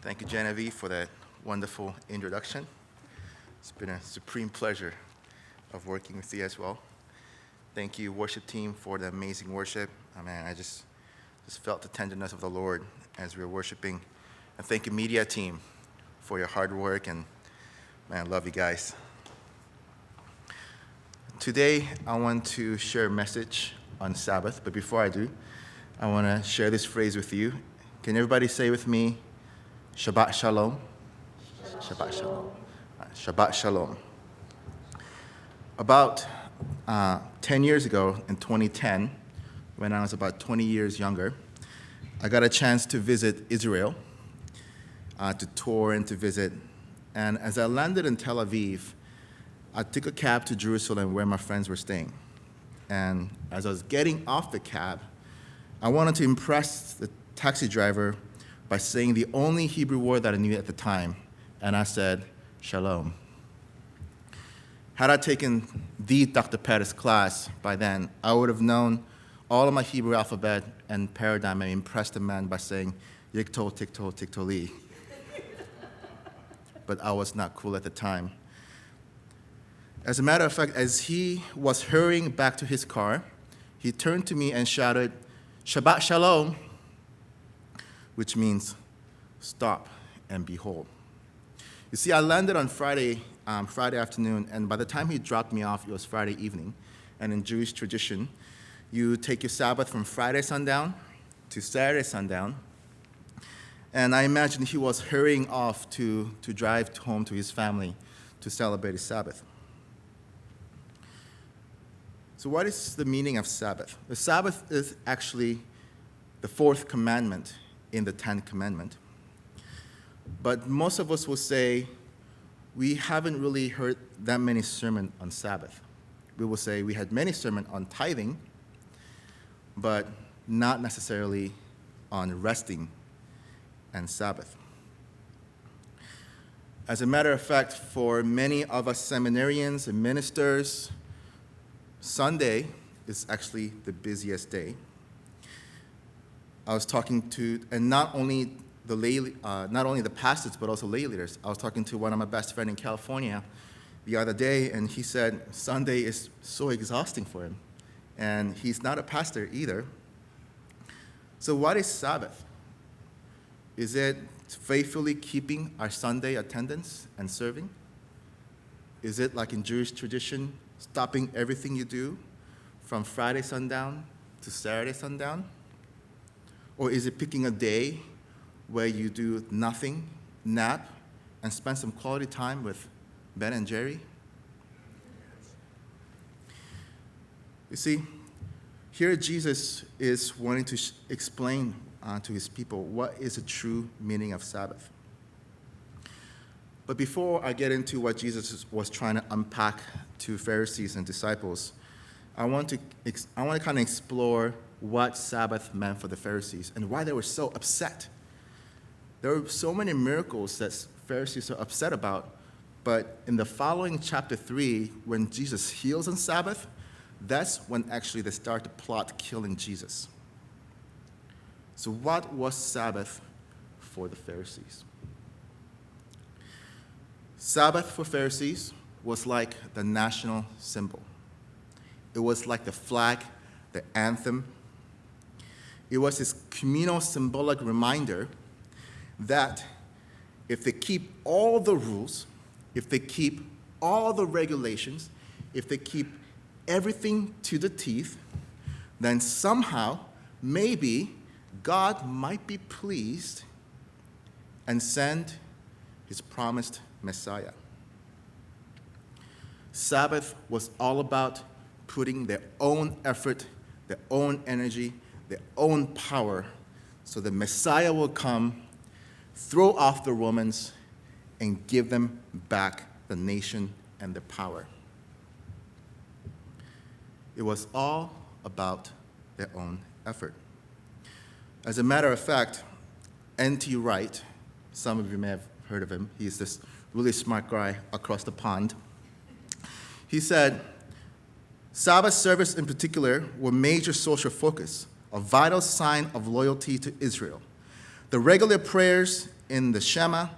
Thank you, Genevieve, for that wonderful introduction. It's been a supreme pleasure of working with you as well. Thank you, worship team, for the amazing worship. Man, I just felt the tenderness of the Lord as we were worshiping. And thank you, media team, for your hard work. And man, I love you guys. Today, I want to share a message on Sabbath. But before I do, I want to share this phrase with you. Can everybody say with me, Shabbat Shalom? Shabbat Shalom. Shabbat Shalom. About 10 years ago, in 2010, when I was about 20 years younger, I got a chance to visit Israel, to tour and to visit. And as I landed in Tel Aviv, I took a cab to Jerusalem where my friends were staying. And as I was getting off the cab, I wanted to impress the taxi driver by saying the only Hebrew word that I knew at the time, and I said, Shalom. Had I taken the Dr. Pettis class by then, I would have known all of my Hebrew alphabet and paradigm and impressed the man by saying, Yikto, Tikto, Tiktoli. But I was not cool at the time. As a matter of fact, as he was hurrying back to his car, he turned to me and shouted, Shabbat Shalom, which means stop and behold. You see, I landed on Friday afternoon, and by the time he dropped me off, it was Friday evening. And in Jewish tradition, you take your Sabbath from Friday sundown to Saturday sundown. And I imagine he was hurrying off to drive home to his family to celebrate his Sabbath. So what is the meaning of Sabbath? The Sabbath is actually the fourth commandment in the 10th commandment. But most of us will say we haven't really heard that many sermons on Sabbath. We will say we had many sermons on tithing, but not necessarily on resting and Sabbath. As a matter of fact, for many of us seminarians and ministers, Sunday is actually the busiest day. I was talking to, and not only the pastors, but also lay leaders. I was talking to one of my best friends in California the other day, and he said Sunday is so exhausting for him. And he's not a pastor either. So what is Sabbath? Is it faithfully keeping our Sunday attendance and serving? Is it like in Jewish tradition, stopping everything you do from Friday sundown to Saturday sundown? Or is it picking a day where you do nothing, nap, and spend some quality time with Ben and Jerry? You see, here Jesus is wanting to explain to his people what is the true meaning of Sabbath. But before I get into what Jesus was trying to unpack to Pharisees and disciples, I want to kind of explore what Sabbath meant for the Pharisees and why they were so upset. There were so many miracles that Pharisees are upset about, but in the following chapter 3, when Jesus heals on Sabbath, that's when actually they start to plot killing Jesus. So what was Sabbath for the Pharisees? Sabbath for Pharisees was like the national symbol. It was like the flag, the anthem. It was this communal symbolic reminder that if they keep all the rules, if they keep all the regulations, if they keep everything to the teeth, then somehow, maybe, God might be pleased and send his promised Messiah. Sabbath was all about putting their own effort, their own energy, their own power, so the Messiah will come, throw off the Romans, and give them back the nation and the power. It was all about their own effort. As a matter of fact, N.T. Wright, some of you may have heard of him, he's this really smart guy across the pond. He said, Sabbath service in particular were major social focus, a vital sign of loyalty to Israel. The regular prayers in the Shema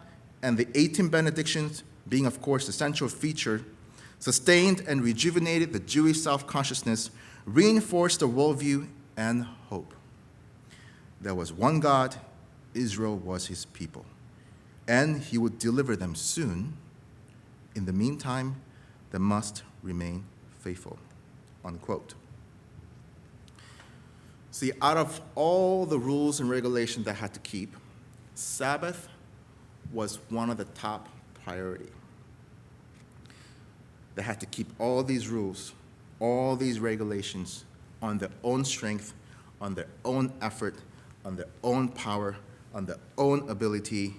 and the 18 benedictions being, of course, the central feature, sustained and rejuvenated the Jewish self-consciousness, reinforced the worldview and hope. There was one God, Israel was his people, and he would deliver them soon. In the meantime, they must remain faithful, unquote. See, out of all the rules and regulations they had to keep, Sabbath was one of the top priority. They had to keep all these rules, all these regulations on their own strength, on their own effort, on their own power, on their own ability,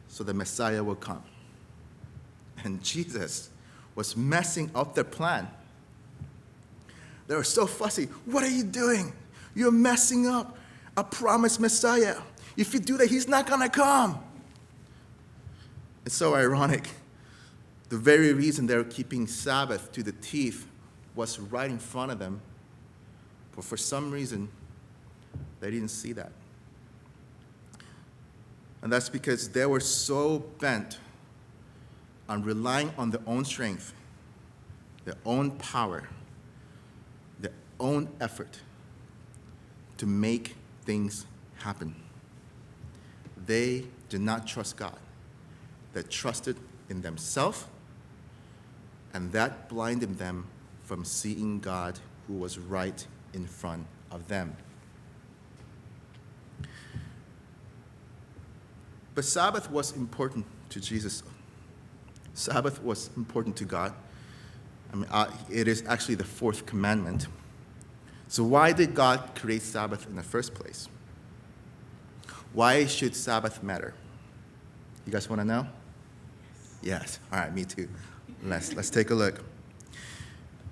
so the Messiah will come. And Jesus was messing up their plan. They were so fussy. What are you doing? You're messing up a promised Messiah. If you do that, he's not going to come. It's so ironic. The very reason they were keeping Sabbath to the teeth was right in front of them. But for some reason, they didn't see that. And that's because they were so bent on relying on their own strength, their own power, their own effort to make things happen. They did not trust God. They trusted in themselves, and that blinded them from seeing God who was right in front of them. But Sabbath was important to Jesus. Sabbath was important to God. It is actually the fourth commandment. So why did God create Sabbath in the first place? Why should Sabbath matter? You guys want to know? Yes. All right, me too. Let's take a look.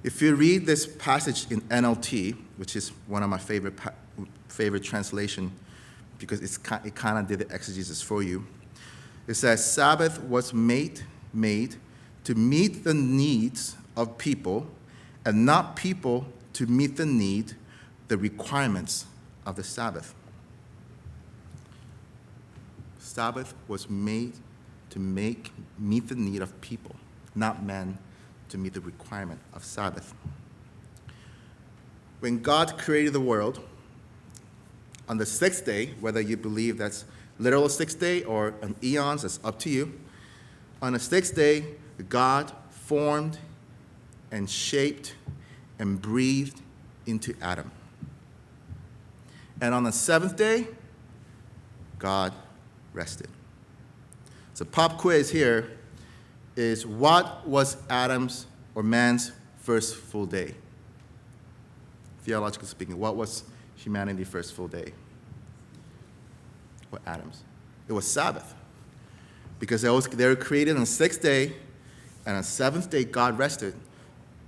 If you read this passage in NLT, which is one of my favorite translation, because it kind of did the exegesis for you, it says Sabbath was made to meet the needs of people, and not people to meet the requirements of the Sabbath. Sabbath was made to meet the need of people, not men to meet the requirement of Sabbath. When God created the world, on the sixth day, whether you believe that's literal sixth day or an eons, that's up to you. On the sixth day, God formed and shaped and breathed into Adam. And on the seventh day, God rested. So pop quiz here is, what was Adam's or man's first full day? Theologically speaking, what was humanity's first full day? What Adam's? It was Sabbath. Because they were created on the sixth day, and on the seventh day, God rested.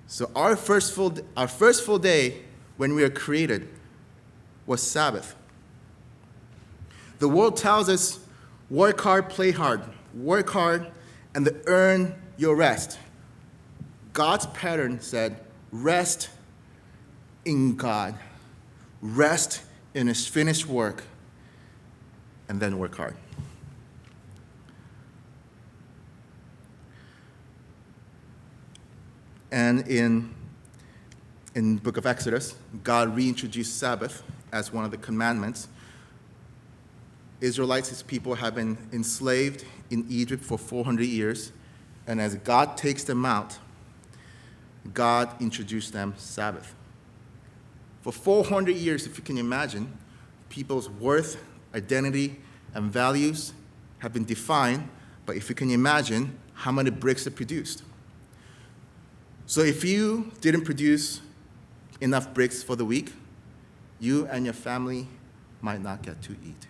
So our first full day when we were created was Sabbath. The world tells us, work hard, play hard. Work hard, and then earn your rest. God's pattern said, rest in God. Rest in his finished work, and then work hard. And in the book of Exodus, God reintroduced Sabbath as one of the commandments. Israelites, his people, have been enslaved in Egypt for 400 years, and as God takes them out, God introduced them Sabbath. For 400 years, if you can imagine, people's worth, identity, and values have been defined, but if you can imagine how many bricks they produced. So if you didn't produce enough bricks for the week, you and your family might not get to eat.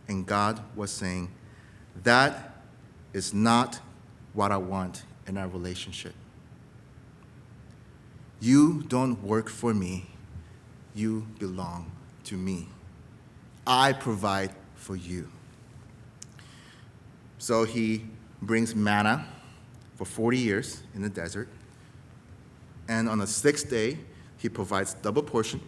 And God was saying, that is not what I want in our relationship. You don't work for me. You belong to me. I provide for you. So he brings manna for 40 years in the desert. And on the sixth day, he provides double portion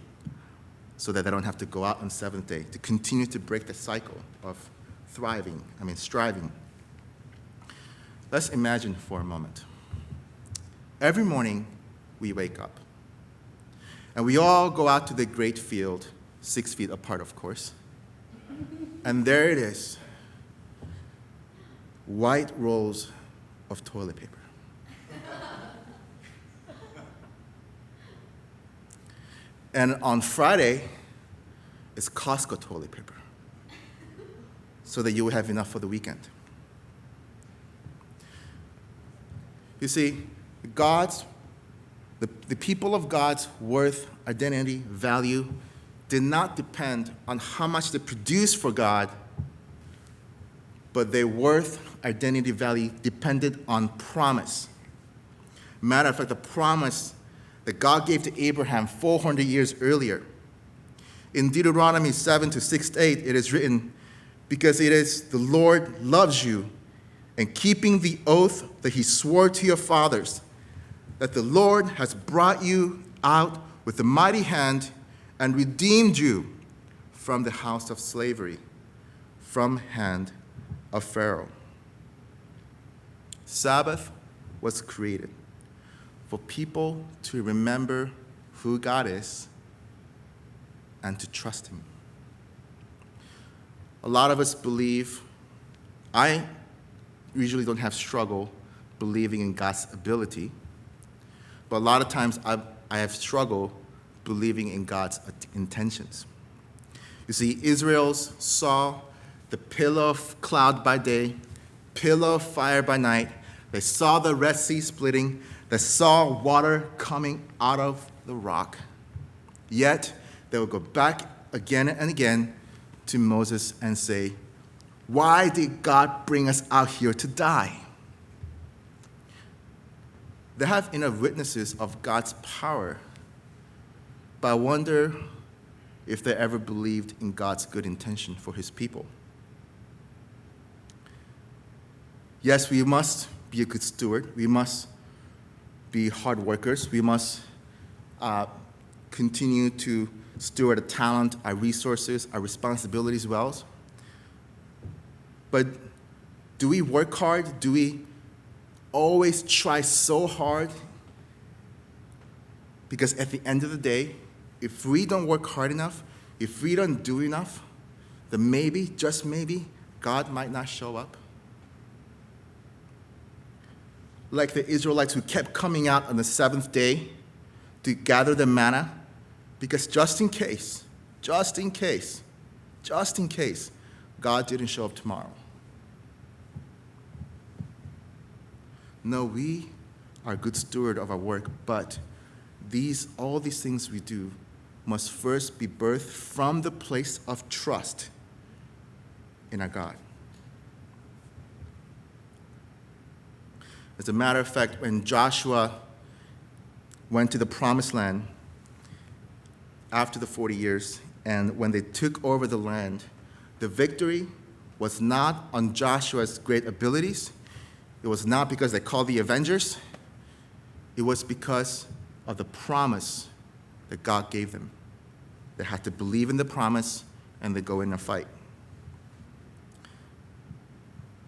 so that they don't have to go out on the seventh day, to continue to break the cycle of striving. Let's imagine for a moment. Every morning, we wake up, and we all go out to the great field, 6 feet apart, of course, and there it is, white rolls of toilet paper. And on Friday, it's Costco toilet paper, so that you will have enough for the weekend. You see, the people of God's worth, identity, value did not depend on how much they produced for God, but their worth, identity, value depended on promise. Matter of fact, the promise that God gave to Abraham 400 years earlier. In Deuteronomy 7:6-8, it is written, because it is the Lord loves you, and keeping the oath that he swore to your fathers, that the Lord has brought you out with a mighty hand and redeemed you from the house of slavery, from hand of Pharaoh. Sabbath was created for people to remember who God is and to trust him. A lot of us believe, I usually don't have struggle believing in God's ability, but a lot of times I have struggle believing in God's intentions. You see, Israel saw the pillar of cloud by day, pillar of fire by night. They saw the Red Sea splitting. They saw water coming out of the rock. Yet, they would go back again and again to Moses and say, why did God bring us out here to die? They have enough witnesses of God's power, but I wonder if they ever believed in God's good intention for his people. Yes, we must be a good steward. We must be hard workers. We must continue to steward our talent, our resources, our responsibilities well. But do we work hard? Do we always try so hard? Because at the end of the day, if we don't work hard enough, if we don't do enough, then maybe, just maybe, God might not show up. Like the Israelites who kept coming out on the seventh day to gather the manna, because just in case, God didn't show up tomorrow. No, we are good steward of our work, but all these things we do must first be birthed from the place of trust in our God. As a matter of fact, when Joshua went to the promised land after the 40 years, and when they took over the land, the victory was not on Joshua's great abilities. It was not because they called the Avengers. It was because of the promise that God gave them. They had to believe in the promise, and they go in and fight.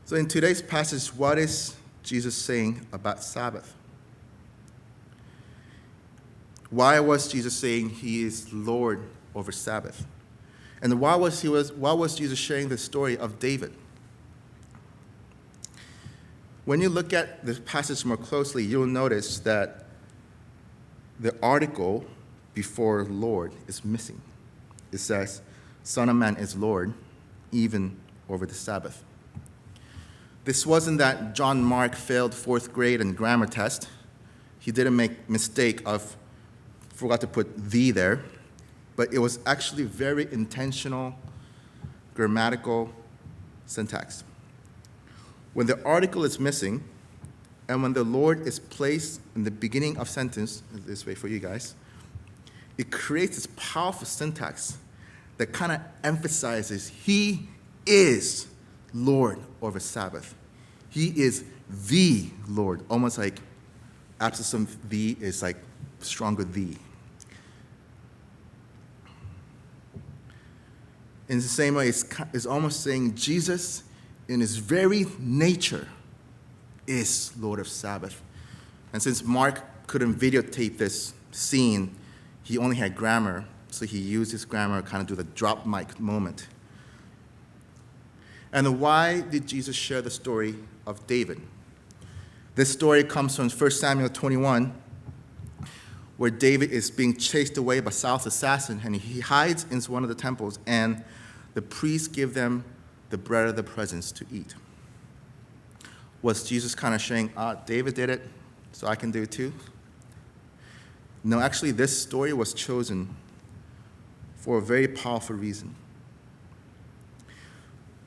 So in today's passage, what is Jesus saying about Sabbath? Why was Jesus saying he is Lord over Sabbath? And why was Jesus sharing the story of David? When you look at the passage more closely, you'll notice that the article before Lord is missing. It says, Son of Man is Lord, even over the Sabbath. This wasn't that John Mark failed 4th grade and grammar test. He didn't make mistake of forgot to put the there, but it was actually very intentional grammatical syntax. When the article is missing, and when the Lord is placed in the beginning of sentence, this way for you guys, it creates this powerful syntax that kind of emphasizes he is Lord over Sabbath. He is the Lord, almost like absence of the is like stronger the. In the same way, it's almost saying Jesus, in his very nature, is Lord of Sabbath. And since Mark couldn't videotape this scene, he only had grammar, so he used his grammar to kind of do the drop mic moment. And why did Jesus share the story of David? This story comes from 1 Samuel 21, where David is being chased away by Saul's assassin, and he hides in one of the temples, and the priests give them the bread of the presence to eat. Was Jesus kind of saying, David did it, so I can do it too? No, actually, this story was chosen for a very powerful reason.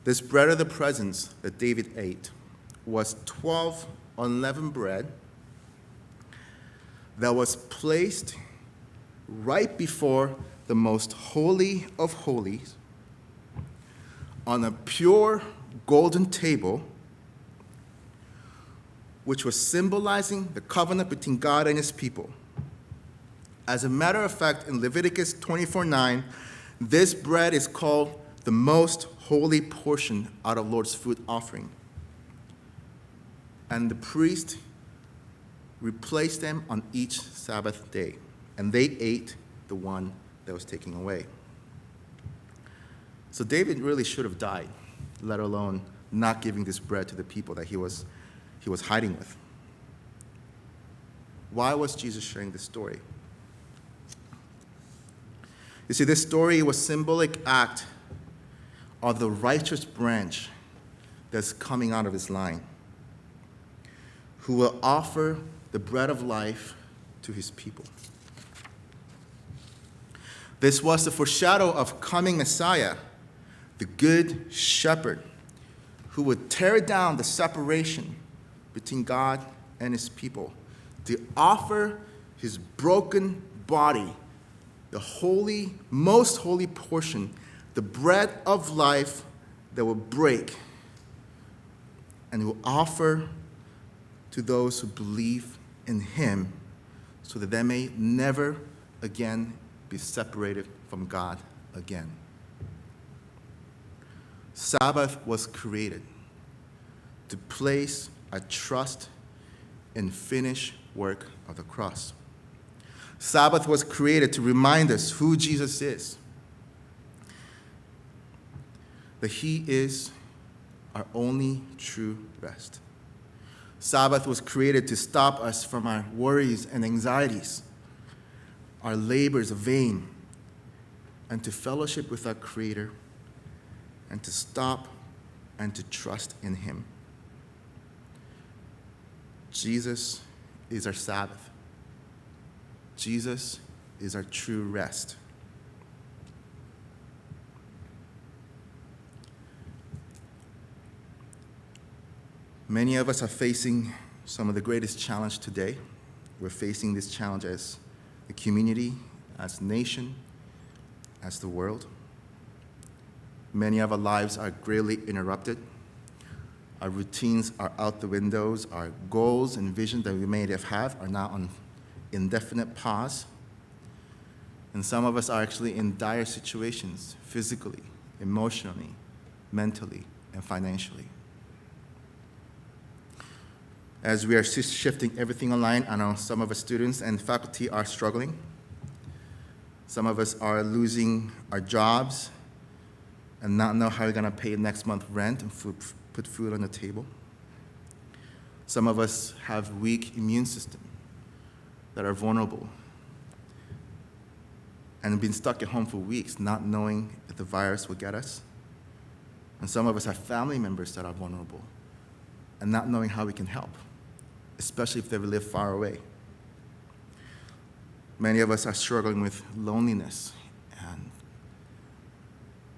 This bread of the presence that David ate was 12 unleavened bread that was placed right before the most holy of holies on a pure golden table, which was symbolizing the covenant between God and his people. As a matter of fact, in Leviticus 24:9, this bread is called the most holy portion out of Lord's food offering. And the priest replaced them on each Sabbath day, and they ate the one that was taken away. So David really should have died, let alone not giving this bread to the people that he was hiding with. Why was Jesus sharing this story? You see, this story was a symbolic act of the righteous branch that's coming out of his line, who will offer the bread of life to his people. This was the foreshadow of coming Messiah, the good shepherd, who would tear down the separation between God and his people, to offer his broken body, the holy, most holy portion, the bread of life that will break, and will offer to those who believe in him, so that they may never again be separated from God again. Sabbath was created to place a trust in finished work of the cross. Sabbath was created to remind us who Jesus is, that he is our only true rest. Sabbath was created to stop us from our worries and anxieties, our labors of vain, and to fellowship with our Creator, and to stop and to trust in him. Jesus is our Sabbath. Jesus is our true rest. Many of us are facing some of the greatest challenge today. We're facing this challenge as a community, as a nation, as the world. Many of our lives are greatly interrupted. Our routines are out the windows. Our goals and visions that we may have had are now on indefinite pause. And some of us are actually in dire situations, physically, emotionally, mentally, and financially. As we are shifting everything online, I know some of our students and faculty are struggling. Some of us are losing our jobs and not know how we're going to pay next month's rent and put food on the table. Some of us have weak immune system that are vulnerable and have been stuck at home for weeks, not knowing if the virus will get us. And some of us have family members that are vulnerable and not knowing how we can help, especially if they live far away. Many of us are struggling with loneliness and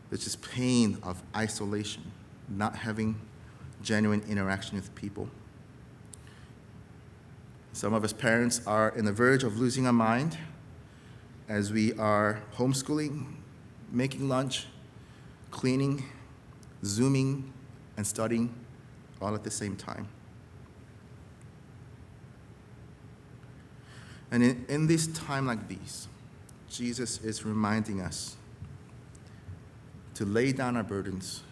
there's just pain of isolation, not having genuine interaction with people. Some of us parents are on the verge of losing our mind as we are homeschooling, making lunch, cleaning, Zooming, and studying all at the same time. And in this time like these, Jesus is reminding us to lay down our burdens,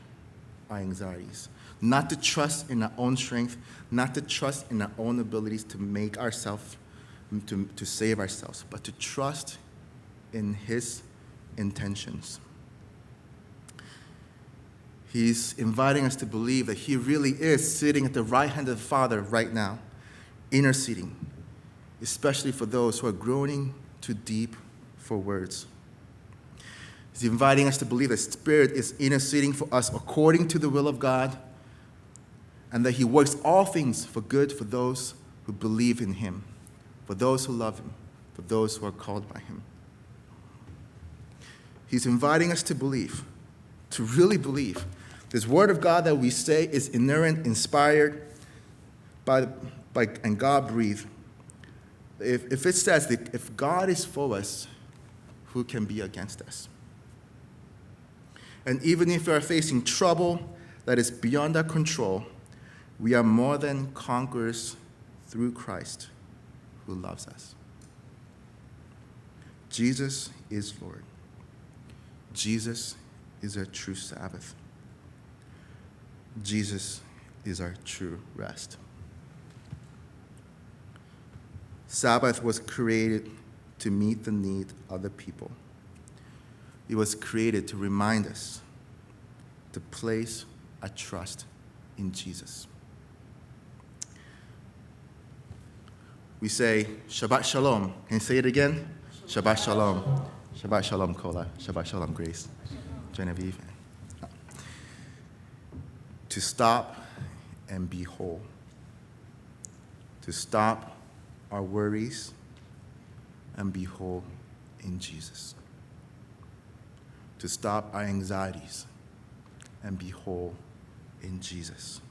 our anxieties, not to trust in our own strength, not to trust in our own abilities to make ourselves, to save ourselves, but to trust in his intentions. He's inviting us to believe that he really is sitting at the right hand of the Father right now, interceding, especially for those who are groaning too deep for words. He's inviting us to believe that Spirit is interceding for us according to the will of God, and that he works all things for good for those who believe in him, for those who love him, for those who are called by him. He's inviting us to believe, to really believe. This word of God that we say is inerrant, inspired, and God-breathed. If it says that if God is for us, who can be against us? And even if we are facing trouble that is beyond our control, we are more than conquerors through Christ who loves us. Jesus is Lord. Jesus is our true Sabbath. Jesus is our true rest. Sabbath was created to meet the need of the people. It was created to remind us to place our trust in Jesus. We say, Shabbat Shalom. Can you say it again? Shabbat Shalom. Shabbat Shalom, Kola. Shabbat Shalom, Grace. Genevieve. To stop and be whole. To stop our worries and be whole in Jesus. To stop our anxieties and be whole in Jesus.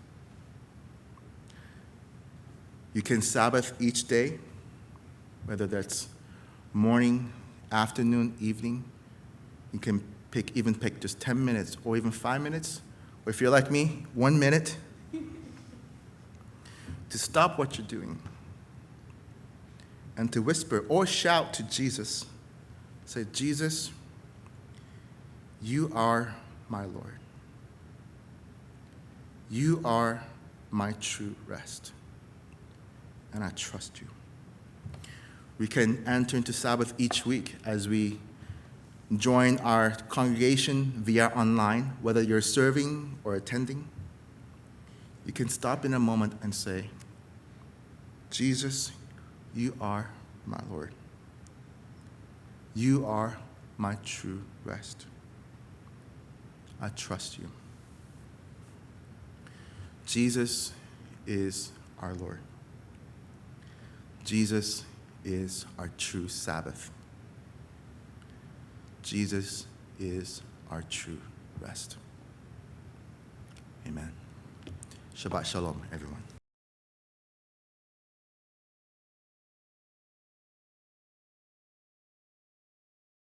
You can Sabbath each day, whether that's morning, afternoon, evening. You can pick just 10 minutes or even 5 minutes, or if you're like me, 1 minute, to stop what you're doing and to whisper or shout to Jesus. Say, Jesus, you are my Lord. You are my true rest, and I trust you. We can enter into Sabbath each week as we join our congregation via online, whether you're serving or attending. You can stop in a moment and say, Jesus, you are my Lord. You are my true rest. I trust you. Jesus is our Lord. Jesus is our true Sabbath. Jesus is our true rest. Amen. Shabbat Shalom, everyone.